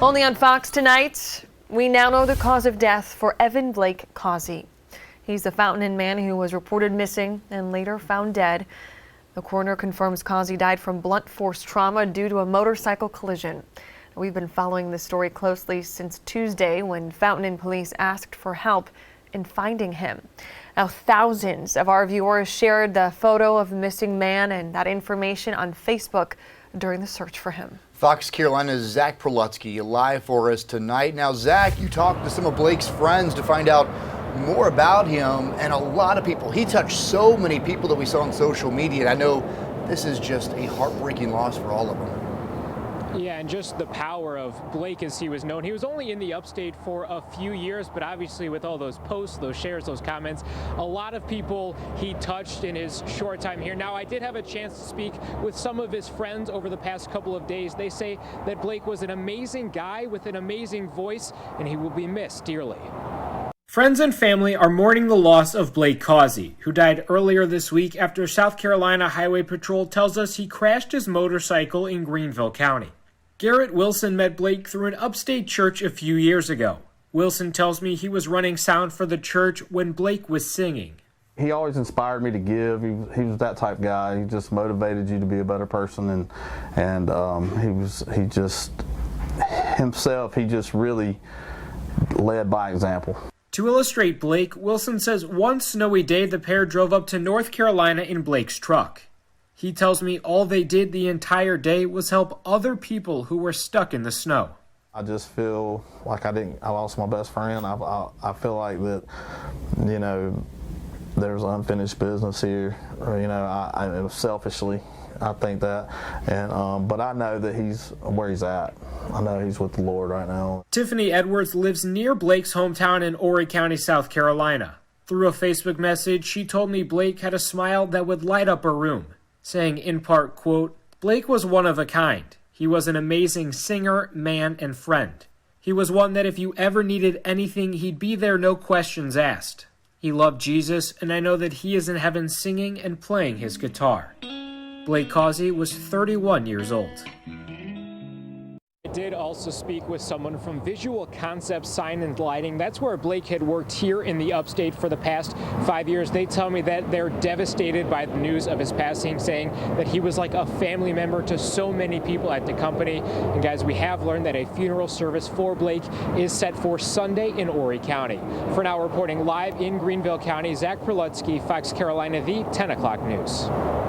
Only on Fox tonight, we now know the cause of death for Evan Blake Causey. He's the Fountain Inn man who was reported missing and later found dead. The coroner confirms Causey died from blunt force trauma due to a motorcycle collision. We've been following this story closely since Tuesday when Fountain Inn police asked for help in finding him. Now, thousands of our viewers shared the photo of the missing man and that information on Facebook during the search for him. Fox Carolina's Zach Prelutsky live for us tonight. Now, Zach, you talked to some of Blake's friends to find out more about him, and a lot of people. He touched so many people that we saw on social media, and I know this is just a heartbreaking loss for all of them. Yeah, and just the power of Blake as he was known. He was only in the upstate for a few years, but obviously with all those posts, those shares, those comments, a lot of people he touched in his short time here. Now, I did have a chance to speak with some of his friends over the past couple of days. They say that Blake was an amazing guy with an amazing voice, and he will be missed dearly. Friends and family are mourning the loss of Blake Causey, who died earlier this week after South Carolina Highway Patrol tells us he crashed his motorcycle in Greenville County. Garrett Wilson met Blake through an upstate church a few years ago. Wilson tells me he was running sound for the church when Blake was singing. He always inspired me to give. He was that type of guy. He just motivated you to be a better person, and he just himself. He just really led by example. To illustrate Blake, Wilson says one snowy day the pair drove up to North Carolina in Blake's truck. He tells me all they did the entire day was help other people who were stuck in the snow. I just feel like I lost my best friend. I feel like that, there's unfinished business here. Or, selfishly, I think that. But I know that he's where he's at. I know he's with the Lord right now. Tiffany Edwards lives near Blake's hometown in Horry County, South Carolina. Through a Facebook message, she told me Blake had a smile that would light up her room, saying in part, quote, "Blake was one of a kind. He was an amazing singer, man, and friend. He was one that if you ever needed anything, he'd be there, no questions asked. He loved Jesus, and I know that he is in heaven singing and playing his guitar." Blake Causey was 31 years old. I did also speak with someone from Visual Concepts Sign and Lighting. That's where Blake had worked here in the upstate for the past 5 years. They tell me that they're devastated by the news of his passing, saying that he was like a family member to so many people at the company. And guys, we have learned that a funeral service for Blake is set for Sunday in Horry County. For now, reporting live in Greenville County, Zach Prelutsky, Fox Carolina, the 10 o'clock news.